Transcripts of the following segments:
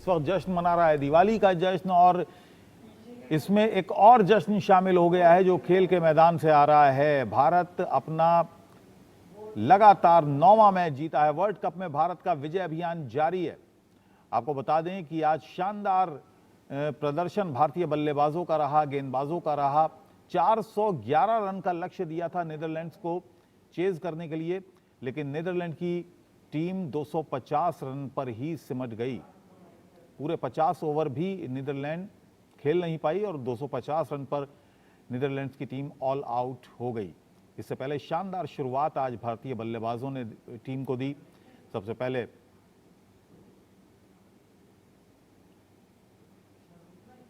इस वक्त जश्न मना रहा है, दिवाली का जश्न, और इसमें एक और जश्न शामिल हो गया है जो खेल के मैदान से आ रहा है। भारत अपना लगातार 9वां मैच जीता है। वर्ल्ड कप में भारत का विजय अभियान जारी है। आपको बता दें कि आज शानदार प्रदर्शन भारतीय बल्लेबाजों का रहा, गेंदबाजों का रहा। 411 रन का लक्ष्य दिया था नीदरलैंड्स को चेज करने के लिए, लेकिन नीदरलैंड की टीम 250 रन पर ही सिमट गई। पूरे 50 ओवर भी नीदरलैंड खेल नहीं पाई और 250 रन पर नीदरलैंड्स की टीम ऑल आउट हो गई। इससे पहले शानदार शुरुआत आज भारतीय बल्लेबाजों ने टीम को दी। सबसे पहले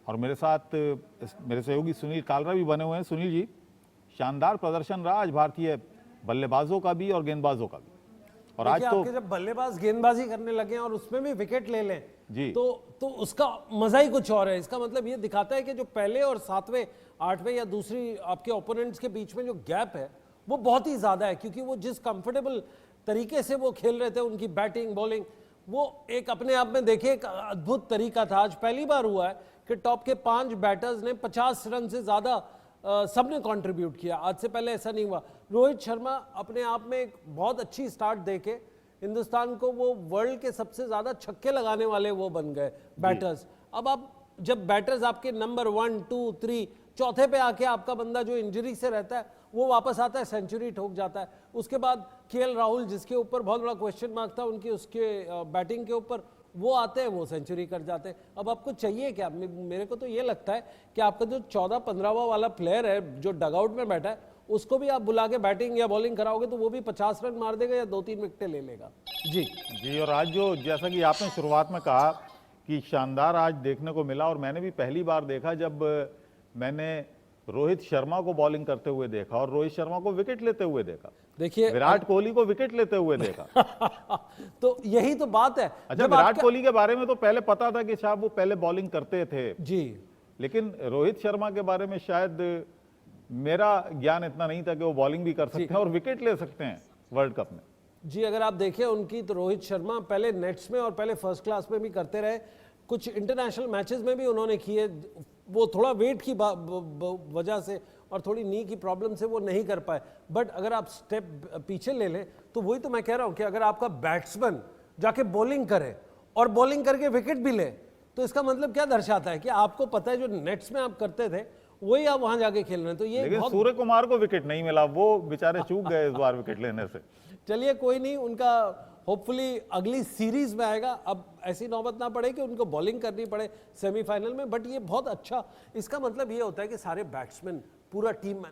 और मेरे साथ मेरे सहयोगी सुनील कालरा भी बने हुए हैं। सुनील जी, शानदार प्रदर्शन रहा आज भारतीय बल्लेबाजों का भी और गेंदबाजों का भी। और आज तो जब बल्लेबाज गेंदबाजी करने लगे और उसमें भी विकेट ले लें जी तो उसका मजा ही कुछ और है। इसका मतलब ये दिखाता है कि जो पहले और 7वें 8वें या दूसरी आपके ओपोनेंट्स के बीच में जो गैप है वो बहुत ही ज्यादा है, क्योंकि वो जिस कंफर्टेबल तरीके से वो खेल रहे थे, उनकी बैटिंग बॉलिंग, वो एक अपने आप में देखिए एक अद्भुत तरीका था। आज पहली बार हुआ है कि टॉप के 5 बैटर्स ने 50 रन से ज्यादा सबने कंट्रीब्यूट किया। आज से पहले ऐसा नहीं हुआ। रोहित शर्मा अपने आप में एक बहुत अच्छी स्टार्ट देके हिंदुस्तान को वो वर्ल्ड के सबसे ज्यादा छक्के लगाने वाले वो बन गए बैटर्स। अब आप जब बैटर्स आपके नंबर 1 2 3 चौथे पे आके आपका बंदा जो इंजरी से रहता है वो वापस आता है, सेंचुरी ठोक जाता है। उसके बाद केएल राहुल, जिसके ऊपर बहुत बड़ा क्वेश्चन मार्क था उनकी उसके बैटिंग के ऊपर, वो आते हैं, वो सेंचुरी कर जाते हैं। अब आपको चाहिए क्या? मेरे को तो ये लगता है कि आपका जो 14-15वां वाला प्लेयर है जो डगआउट में बैठा है, उसको भी आप बुला के बैटिंग या बॉलिंग कराओगे तो वो भी 50 रन मार देगा या 2-3 विकेटें ले लेगा। जी जी। और आज जो, जैसा कि आपने शुरुआत में कहा कि शानदार आज देखने को मिला, और मैंने भी पहली बार देखा जब मैंने रोहित शर्मा को बॉलिंग करते हुए देखा और रोहित शर्मा को विकेट लेते हुए देखा। देखिए विराट कोहली को विकेट लेते हुए देखा। तो यही तो बात है। अच्छा, विराट कोहली के बारे में तो पहले पता था कि शायद वो पहले बॉलिंग करते थे जी, लेकिन रोहित शर्मा के बारे में शायद मेरा ज्ञान इतना नहीं था कि वो बॉलिंग भी कर सकते हैं और विकेट ले सकते हैं वर्ल्ड कप में। जी, अगर आप देखें उनकी, तो रोहित शर्मा पहले नेट्स में और पहले फर्स्ट क्लास में भी करते रहे, कुछ इंटरनेशनल मैचेस में भी उन्होंने किए। वो थोड़ा वेट की वजह से और थोड़ी नी की प्रॉब्लम से वो नहीं कर पाए। बट अगर आप स्टेप पीछे ले लें तो वही तो मैं कह रहा हूं कि अगर आपका बैट्समैन जाके बॉलिंग करे और बॉलिंग करके विकेट भी ले, तो इसका मतलब क्या दर्शाता है कि आपको पता है जो नेट्स में आप करते थे वही आप वहां जाके खेल रहे हैं। तो ये लेकिन सूर्य कुमार को विकेट नहीं मिला, वो बेचारे चूक गए इस बार विकेट लेने से। चलिए कोई नहीं, उनका होपफुली अगली सीरीज में आएगा। अब ऐसी नौबत ना पड़े कि उनको बॉलिंग करनी पड़े सेमीफाइनल में। बट ये बहुत अच्छा, इसका मतलब ये होता है कि सारे बैट्समैन, पूरा टीम में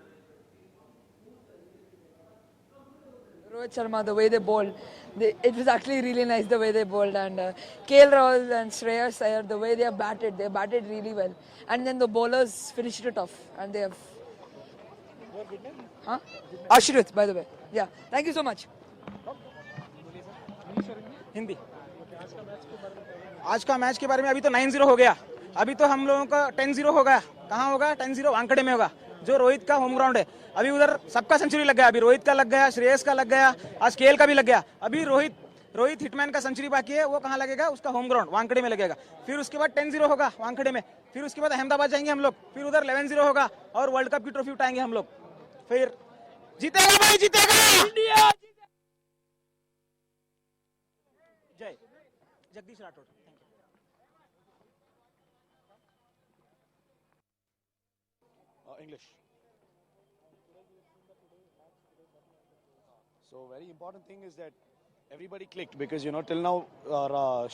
Rohit Sharma, the way they bowled, it was actually really nice the way they bowled, and KL Rahul and Shreyas Iyer, the way they batted really well, and then the bowlers finished it off, and they have. Huh? Ashrit, by the way, yeah. Thank you so much. Hindi. आज का match के बारे में अभी तो 9-0 हो गया, अभी तो हम लोगों का 10-0 हो गया। कहाँ होगा 10-0? वानखेड़े में होगा, जो रोहित का होम ग्राउंड है। अभी उधर सबका सेंचुरी लग गया, अभी रोहित का लग गया, श्रेयस का लग गया, आज केएल का भी लग गया। अभी रोहित हिटमैन का सेंचुरी बाकी है, वो कहाँ लगेगा? उसका होम ग्राउंड वानखेड़े में लगेगा। फिर उसके बाद 10-0 होगा वानखेड़े में, फिर उसके बाद अहमदाबाद जाएंगे हम लोग, फिर उधर 11-0 होगा और वर्ल्ड कप की ट्रॉफी उठाएंगे हम लोग। फिर जीतेगा भाई, जीतेगा इंडिया। जय Jagdish Rathore. English. So very important thing is that everybody clicked, because till now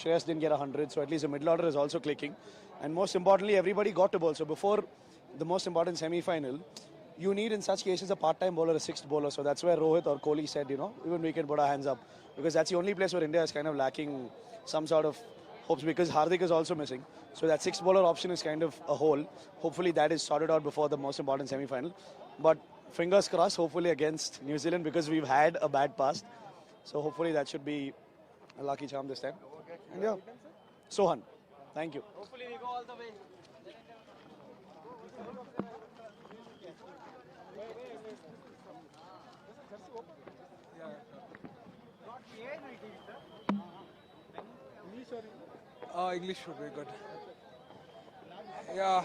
Shreyas didn't get 100, so at least the middle order is also clicking, and most importantly everybody got to bowl. So before the most important semi-final, you need in such cases a part-time bowler, a sixth bowler. So that's where Rohit or Kohli said, even we can put our hands up, because that's the only place where India is kind of lacking some sort of hopes, because Hardik is also missing. So that sixth bowler option is kind of a hole. Hopefully that is sorted out before the most important semi-final. But fingers crossed, hopefully against New Zealand, because we've had a bad past. So hopefully that should be a lucky charm this time. And yeah, Sohan, thank you. Hopefully we go all the way. English would be good. Yeah.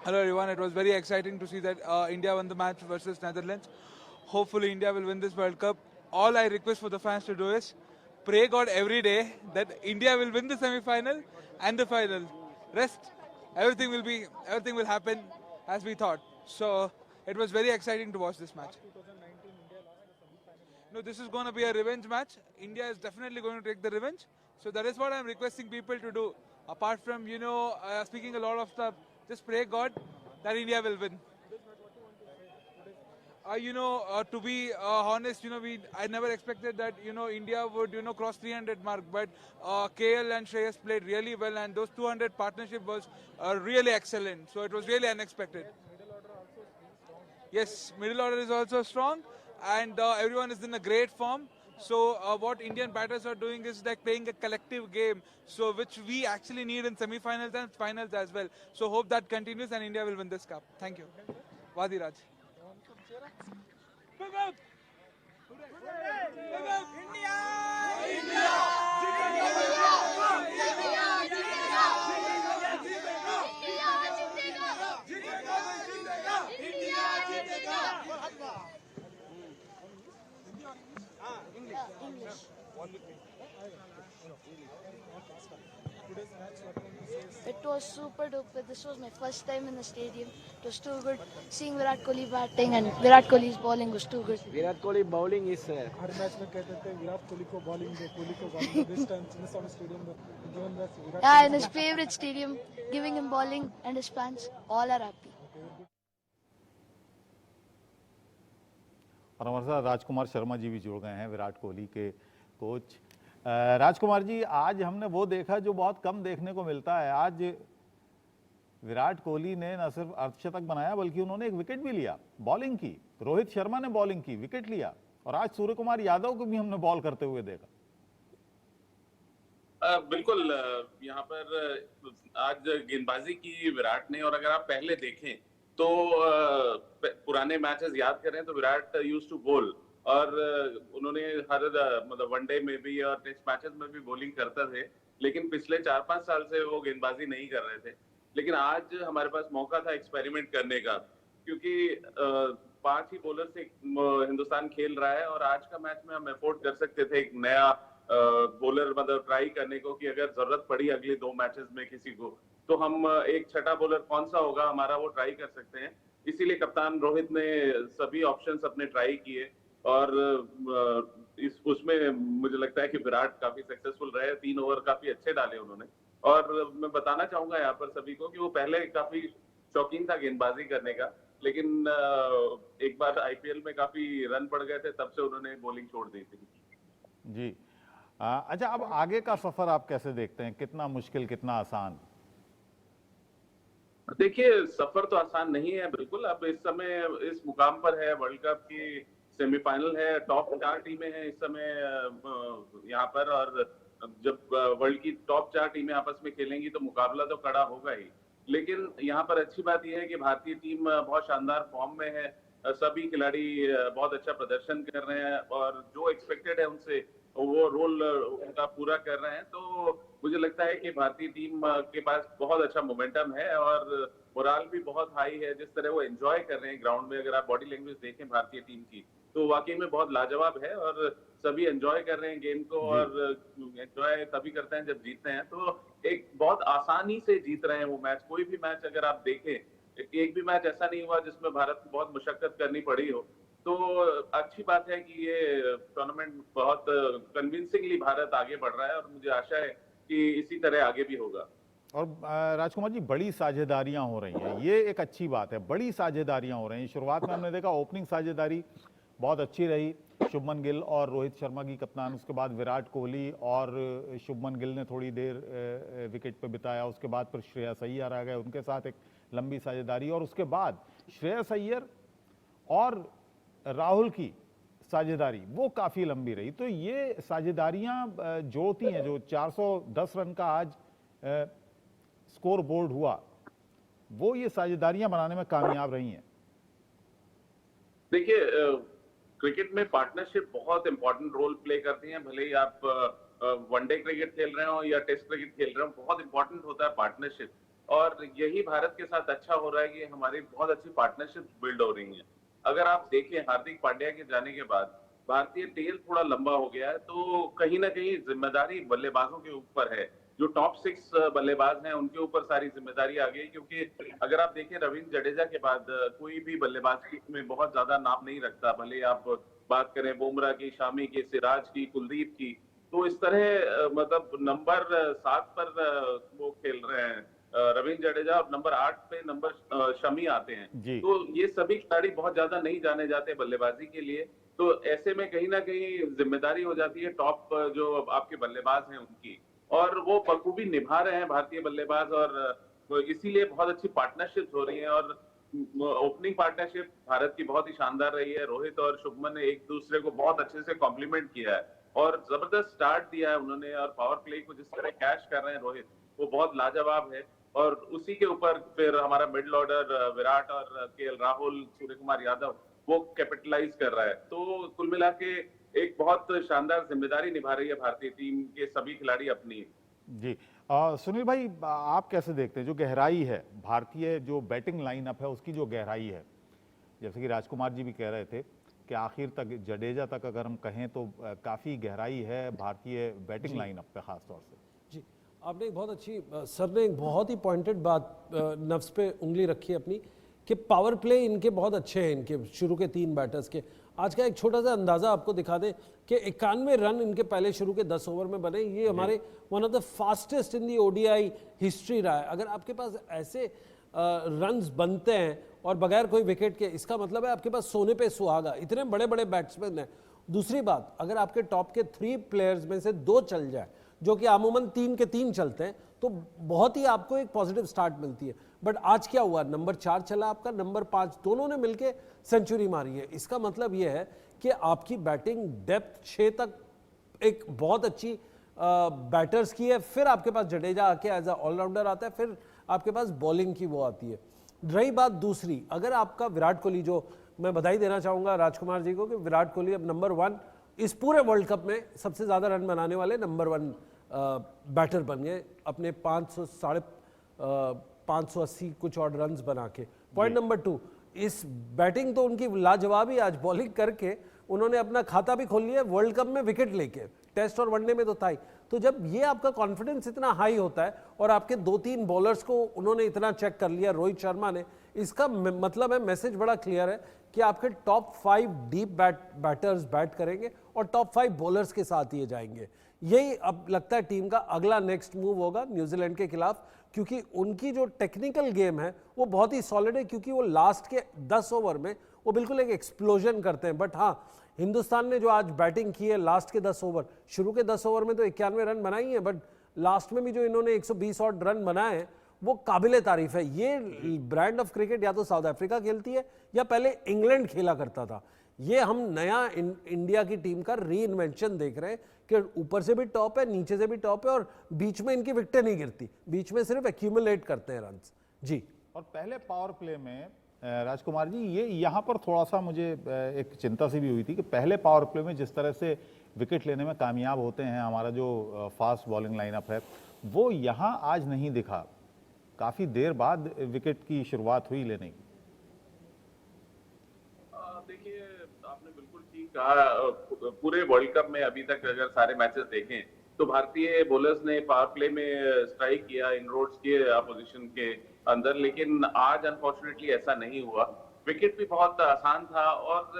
Hello everyone. It was very exciting to see that India won the match versus Netherlands. Hopefully India will win this World Cup. All I request for the fans to do is pray God every day that India will win the semi-final and the final. Rest, everything will happen as we thought. So it was very exciting to watch this match. No, this is going to be a revenge match. India is definitely going to take the revenge. So that is what I'm requesting people to do. Apart from, speaking a lot of stuff, just pray God that India will win. To be honest, I never expected that, India would, cross 300 mark. But KL and Shreyas played really well, and those 200 partnership was really excellent. So it was really unexpected. Yes, middle order is also strong, and everyone is in a great form. So what Indian batters are doing is like playing a collective game, so which we actually need in semi-finals and finals as well. So hope that continues and India will win this cup. Thank you. Vadiraj. It was super duper. This was my first time in the stadium. It was too good. Seeing Virat Kohli batting and Virat Kohli's bowling was too good. Virat Kohli bowling इस हर match में कहते थे विराट कोहली को bowling दो this time Chinnaswamy Stadium given us Virat Yeah, in his favorite stadium, giving him bowling and his fans all are happy. और हमारे साथ राजकुमार शर्मा जी भी जुड़ गए हैं, विराट कोहली के कोच। राजकुमार जी, आज हमने वो देखा जो बहुत कम देखने को मिलता है। आज विराट कोहली ने न सिर्फ अर्धशतक बनाया बल्कि उन्होंने एक विकेट भी लिया, बॉलिंग की। रोहित शर्मा ने बॉलिंग की, विकेट लिया, और आज सूर्य कुमार यादव को भी हमने बॉल करते हुए देखा। बिल्कुल, यहाँ पर आज गेंदबाजी की विराट ने, और अगर आप पहले देखें तो पुराने मैचेस याद करें तो विराट यूज्ड टू बोल, और उन्होंने हर मतलब वनडे में भी और टेस्ट मैचेस में भी बॉलिंग करते थे, लेकिन पिछले 4-5 साल से वो गेंदबाजी नहीं कर रहे थे। लेकिन आज हमारे पास मौका था एक्सपेरिमेंट करने का, क्योंकि 5 ही बॉलर से हिंदुस्तान खेल रहा है, और आज का मैच में हम अफोर्ड कर सकते थे एक नया बॉलर मतलब ट्राई करने को, कि अगर जरूरत पड़ी अगले 2 मैचेस में किसी को, तो हम एक छठा बॉलर कौन सा होगा हमारा वो ट्राई कर सकते हैं। इसीलिए कप्तान रोहित ने सभी ऑप्शंस अपने ट्राई किए, और उसमें मुझे लगता है कि विराट काफी सक्सेसफुल रहे। 3 ओवर काफी अच्छे डाले उन्होंने, और मैं बताना चाहूंगा यहाँ पर सभी को कि वो पहले काफी शौकीन था गेंदबाजी करने का, लेकिन एक बार आईपीएल में काफी रन पड़ गए थे, तब से उन्होंने बॉलिंग छोड़ दी थी। जी अच्छा, अब आगे का सफर आप कैसे देखते हैं? कितना मुश्किल, कितना आसान? देखिए, सफर तो आसान नहीं है बिल्कुल। अब इस समय इस मुकाम पर है, वर्ल्ड कप की सेमीफाइनल है, टॉप 4 टीमें हैं इस समय यहाँ पर, और जब वर्ल्ड की टॉप 4 टीमें आपस में खेलेंगी तो मुकाबला तो कड़ा होगा ही। लेकिन यहाँ पर अच्छी बात यह है कि भारतीय टीम बहुत शानदार फॉर्म में है, सभी खिलाड़ी बहुत अच्छा प्रदर्शन कर रहे हैं, और जो एक्सपेक्टेड है उनसे वो रोल उनका पूरा कर रहे हैं। तो मुझे लगता है कि भारतीय टीम के पास बहुत अच्छा मोमेंटम है, और मोराल भी बहुत हाई है। जिस तरह वो एंजॉय कर रहे हैं ग्राउंड में, अगर आप बॉडी लैंग्वेज देखें भारतीय टीम की, तो वाकई में बहुत लाजवाब है, और सभी एंजॉय कर रहे हैं गेम को, और एंजॉय तभी करते हैं जब जीतते हैं। तो एक बहुत आसानी से जीत रहे हैं वो मैच। कोई भी मैच अगर आप देखें, एक भी मैच ऐसा नहीं हुआ जिसमें भारत को बहुत मुशक्कत करनी पड़ी हो। तो अच्छी बात है कि ये टूर्नामेंट बहुत कन्विंसिंगली भारत आगे बढ़ रहा है, और मुझे आशा है कि इसी तरह आगे भी होगा। और राजकुमार जी, बड़ी साझेदारियां हो रही हैं, ये एक अच्छी बात है। बड़ी साझेदारियां हो रही हैं। शुरुआत में हमने देखा ओपनिंग साझेदारी बहुत अच्छी रही, शुभमन गिल और रोहित शर्मा की कप्तान। उसके बाद विराट कोहली और शुभमन गिल ने थोड़ी देर विकेट पे बिताया, उसके बाद फिर श्रेयस अय्यर आ गए, उनके साथ एक लंबी साझेदारी, और उसके बाद श्रेयस अय्यर और राहुल की साझेदारी वो काफ़ी लंबी रही। तो ये साझेदारियां जोड़ती हैं, जो 410 रन का आज स्कोर बोर्ड हुआ, वो ये साझेदारियां बनाने में कामयाब रही हैं। देखिए, क्रिकेट में पार्टनरशिप बहुत इंपॉर्टेंट रोल प्ले करती हैं। भले ही आप वनडे क्रिकेट खेल रहे हो या टेस्ट क्रिकेट खेल रहे हो, बहुत इंपॉर्टेंट होता है पार्टनरशिप। और यही भारत के साथ अच्छा हो रहा है कि हमारी बहुत अच्छी पार्टनरशिप बिल्ड हो रही है। अगर आप देखें हार्दिक पांड्या के जाने के बाद भारतीय टेल थोड़ा लंबा हो गया है, तो कहीं ना कहीं जिम्मेदारी बल्लेबाजों के ऊपर है। जो टॉप 6 बल्लेबाज हैं उनके ऊपर सारी जिम्मेदारी आ गई, क्योंकि अगर आप देखें रविंद्र जडेजा के बाद कोई भी बल्लेबाज में बहुत ज्यादा नाम नहीं रखता। भले आप बात करें बुमराह की, शामी की, सिराज की, कुलदीप की, तो इस तरह मतलब नंबर 7 पर वो खेल रहे हैं रविंद्र जडेजा, और नंबर 8 पे नंबर शमी आते हैं। तो ये सभी खिलाड़ी बहुत ज्यादा नहीं जाने जाते बल्लेबाजी के लिए। तो ऐसे में कहीं ना कहीं जिम्मेदारी हो जाती है टॉप जो आपके बल्लेबाज हैं उनकी, और वो बखूबी निभा रहे हैं भारतीय बल्लेबाज। और इसीलिए बहुत अच्छी पार्टनरशिप हो रही है। और ओपनिंग पार्टनरशिप भारत की बहुत ही शानदार रही है। रोहित और शुभमन ने एक दूसरे को बहुत अच्छे से कॉम्प्लीमेंट किया है और जबरदस्त स्टार्ट दिया है उन्होंने। और पावर प्ले को जिस तरह कैच कर रहे हैं रोहित, वो बहुत लाजवाब है। और उसी के ऊपर फिर हमारा मिडिल ऑर्डर विराट और केएल राहुल, सूर्य कुमार यादव, वो कैपिटलाइज कर रहा है। तो कुल मिला के एक बहुत शानदार जिम्मेदारी निभा रही है भारतीय टीम के सभी खिलाड़ी अपनी। जी सुनील भाई, आप कैसे देखते हैं जो गहराई है भारतीय जो बैटिंग लाइनअप है उसकी जो गहराई है, जैसे कि राजकुमार जी भी कह रहे थे कि आखिर तक जडेजा तक अगर हम कहें तो काफ़ी गहराई है भारतीय बैटिंग लाइनअप पे खास तौर से। जी, आपने एक बहुत अच्छी सर ने एक बहुत ही पॉइंटेड बात नफ्स पे उंगली रखी है अपनी, कि पावर प्ले इनके बहुत अच्छे हैं, इनके शुरू के 3 बैटर्स के। आज का एक छोटा सा अंदाज़ा आपको दिखा दें कि 91 रन इनके पहले शुरू के 10 ओवर में बने। ये हमारे one of the fastest in the ODI history रहा है। अगर आपके पास ऐसे रन्स बनते हैं और बगैर कोई विकेट के, इसका मतलब है आपके पास सोने पे सुहागा, इतने बड़े बड़े बैट्समैन हैं। दूसरी बात, अगर आपके टॉप के 3 प्लेयर्स में से 2 चल जाए, जो कि अमूमन 3 के 3 चलते हैं, तो बहुत ही आपको एक पॉजिटिव स्टार्ट मिलती है। बट आज क्या हुआ, नंबर 4 चला आपका, नंबर 5, दोनों ने मिलके सेंचुरी मारी है। इसका मतलब यह है कि आपकी बैटिंग डेप्थ 6 तक एक बहुत अच्छी बैटर्स की है। फिर आपके पास जडेजा आके एज अ ऑलराउंडर आता है, फिर आपके पास बॉलिंग की वो आती है। रही बात दूसरी, अगर आपका विराट कोहली, जो मैं बधाई देना चाहूँगा राजकुमार जी को कि विराट कोहली अब नंबर 1 इस पूरे वर्ल्ड कप में सबसे ज़्यादा रन बनाने वाले नंबर 1 बैटर बन गए अपने 580 कुछ और रन्स बना के। पॉइंट नंबर 2, इस बैटिंग तो उनकी लाजवाब ही, आज बॉलिंग करके उन्होंने अपना खाता भी खोल लिया वर्ल्ड कप में विकेट लेके। टेस्ट और वनडे में तो था ही। तो जब ये आपका कॉन्फिडेंस इतना हाई होता है और आपके 2-3 बॉलर्स को उन्होंने इतना चेक कर लिया रोहित शर्मा ने, इसका मतलब है, मैसेज बड़ा क्लियर है कि आपके टॉप 5 डीप बैटर्स बैट करेंगे और टॉप 5 बॉलर्स के साथ ये जाएंगे। यही अब लगता है टीम का अगला नेक्स्ट मूव होगा न्यूजीलैंड के खिलाफ, क्योंकि उनकी जो टेक्निकल गेम है वो बहुत ही सॉलिड है, क्योंकि वो लास्ट के 10 ओवर में वो बिल्कुल एक एक्सप्लोजन करते हैं। बट हाँ, हिंदुस्तान ने जो आज बैटिंग की है लास्ट के 10 ओवर, शुरू के 10 ओवर में तो 91 रन बनाई है, बट लास्ट में भी जो इन्होंने 120 और रन बनाए हैं वो काबिले तारीफ है। ये ब्रांड ऑफ क्रिकेट या तो साउथ अफ्रीका खेलती है या पहले इंग्लैंड खेला करता था। ये हम नया इंडिया की टीम का री इन्वेंशन देख रहे हैं कि ऊपर से भी टॉप है, नीचे से भी टॉप है, और बीच में इनकी विकेटें नहीं गिरती, बीच में सिर्फ एक्यूमुलेट करते हैं रन। जी, और पहले पावर प्ले में राजकुमार जी, ये यहाँ पर थोड़ा सा मुझे एक चिंता सी भी हुई थी कि पहले पावर प्ले में जिस तरह से विकेट लेने में कामयाब होते हैं हमारा जो फास्ट बॉलिंग लाइनअप है, वो यहाँ आज नहीं दिखा। काफ़ी देर बाद विकेट की शुरुआत हुई लेने की। देखिए, आपने बिल्कुल ठीक कहा। पूरे वर्ल्ड कप में अभी तक अगर सारे मैचेस देखें तो भारतीय बॉलर्स ने पावर प्ले में स्ट्राइक किया, इनरोड्स किए अपोजिशन के अंदर, लेकिन आज अनफॉर्चुनेटली ऐसा नहीं हुआ। विकेट भी बहुत आसान था और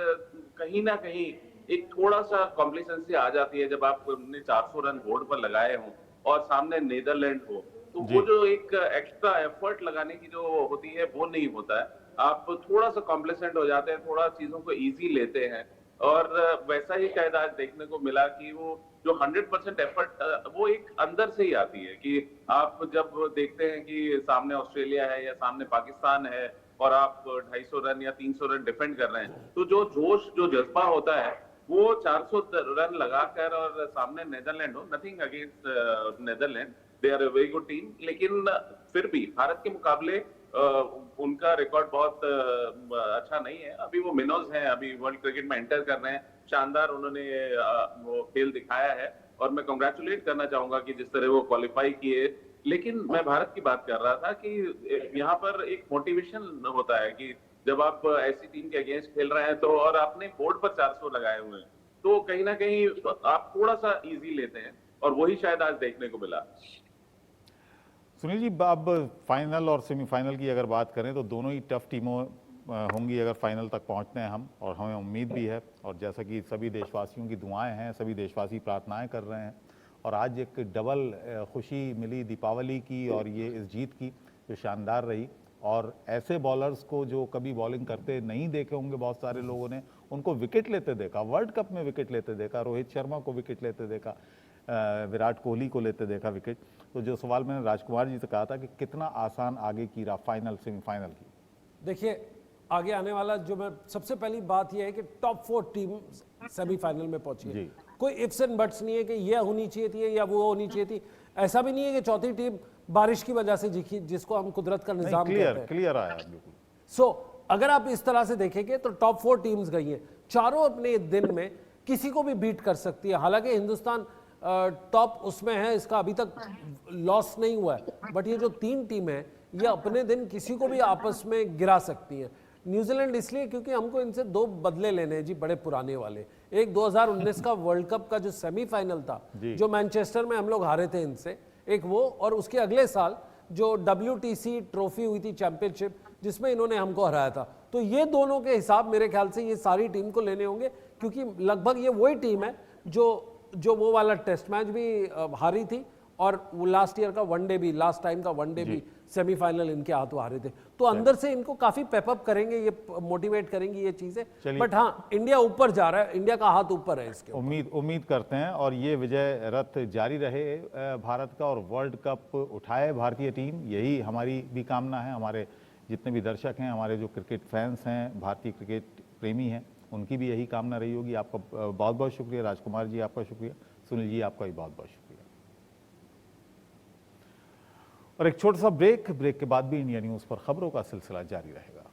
कहीं ना कहीं एक थोड़ा सा कॉम्प्लिसेंसी आ जाती है जब आपने 400 रन बोर्ड पर लगाए हों और सामने नीदरलैंड हो, तो वो जो एक एक्स्ट्रा एफर्ट लगाने की जो होती है वो नहीं होता है। आप थोड़ा सा कॉम्प्लिसेंट हो जाते हैं, थोड़ा चीजों को इजी लेते हैं, और वैसा ही शायद आज देखने को मिला कि वो जो 100% एफर्ट वो एक अंदर से ही आती है कि आप जब देखते हैं कि सामने ऑस्ट्रेलिया है या सामने पाकिस्तान है और आप 250 रन या 300 रन डिफेंड कर रहे हैं, तो जो जोश, जो जज्बा होता है वो 400 रन लगाकर, और सामने नेदरलैंड हो, nothing against Netherlands, they are a very good team, लेकिन फिर भी भारत के मुकाबले उनका रिकॉर्ड बहुत अच्छा नहीं है। अभी वो मिनोज हैं, अभी वर्ल्ड क्रिकेट में एंटर कर रहे हैं, शानदार उन्होंने वो खेल दिखाया है, और मैं कॉन्ग्रेचुलेट करना चाहूंगा कि जिस तरह वो क्वालिफाई किए। लेकिन मैं भारत की बात कर रहा था कि यहाँ पर एक मोटिवेशन होता है कि जब आप ऐसी टीम के अगेंस्ट खेल रहे हैं तो, और आपने बोर्ड पर 400 लगाए हुए हैं, तो कहीं ना कहीं आप थोड़ा सा इजी लेते हैं, और वही शायद आज देखने को मिला। सुनील जी, अब फाइनल और सेमीफाइनल की अगर बात करें तो दोनों ही टफ टीमों होंगी अगर फाइनल तक पहुंचते हैं हम, और हमें उम्मीद भी है, और जैसा कि सभी देशवासियों की दुआएं हैं, सभी देशवासी प्रार्थनाएं कर रहे हैं, और आज एक डबल खुशी मिली दीपावली की और ये इस जीत की जो शानदार रही। और ऐसे बॉलर्स को जो कभी बॉलिंग करते नहीं देखे होंगे बहुत सारे लोगों ने, उनको विकेट लेते देखा, वर्ल्ड कप में विकेट लेते देखा, रोहित शर्मा को विकेट लेते देखा, विराट कोहली को लेते देखा विकेट। तो जो सवाल मैंने राजकुमार जी से कहा था कि कितना आसान आगे की रहा फाइनल सेमीफाइनल की, देखिए आगे आने वाला जो, मैं सबसे पहली बात यह है कि टॉप 4 टीम सेमीफाइनल में पहुंची है। कोई इफ्स एंड बट्स नहीं है कि यह होनी चाहिए थी या वो होनी चाहिए थी। ऐसा भी नहीं है कि चौथी टीम बारिश की वजह से जीती, जिसको हम कुदरत का निजाम कहते हैं। क्लियर आया बिल्कुल। सो अगर आप इस तरह से देखेंगे तो टॉप 4 टीम्स गई हैं, चारों अपने दिन में किसी को भी बीट कर सकती है। हालांकि हिंदुस्तान टॉप उसमें है, इसका अभी तक लॉस नहीं हुआ है, बट ये जो 3 टीम है ये अपने दिन किसी को भी आपस में गिरा सकती है। न्यूजीलैंड इसलिए क्योंकि हमको इनसे 2 बदले लेने हैं जी, बड़े पुराने वाले। एक 2019 का वर्ल्ड कप का जो सेमीफाइनल था, जो मैनचेस्टर में हम लोग हारे थे इनसे, एक वो, और उसके अगले साल जो WTC ट्रॉफी हुई थी चैंपियनशिप, जिसमें इन्होंने हमको हराया था। तो ये दोनों के हिसाब मेरे ख्याल से ये सारी टीम को लेने होंगे, क्योंकि लगभग ये वही टीम है जो वो वाला टेस्ट मैच भी हारी थी, और वो लास्ट ईयर का वनडे भी, लास्ट टाइम का वनडे भी सेमीफाइनल इनके हाथों हारे थे। तो अंदर से इनको काफी पेपअप करेंगे, ये मोटिवेट करेंगी ये चीजें। बट हाँ, इंडिया ऊपर जा रहा है, इंडिया का हाथ ऊपर है इसके। उम्मीद करते हैं और ये विजय रथ जारी रहे भारत का, और वर्ल्ड कप उठाए भारतीय टीम, यही हमारी भी कामना है। हमारे जितने भी दर्शक हैं, हमारे जो क्रिकेट फैंस हैं, भारतीय क्रिकेट प्रेमी हैं, उनकी भी यही कामना रही होगी। आपका बहुत बहुत शुक्रिया राजकुमार जी, आपका शुक्रिया। सुनील जी, आपका भी बहुत बहुत शुक्रिया। और एक छोटा सा ब्रेक के बाद भी इंडिया न्यूज़ पर खबरों का सिलसिला जारी रहेगा।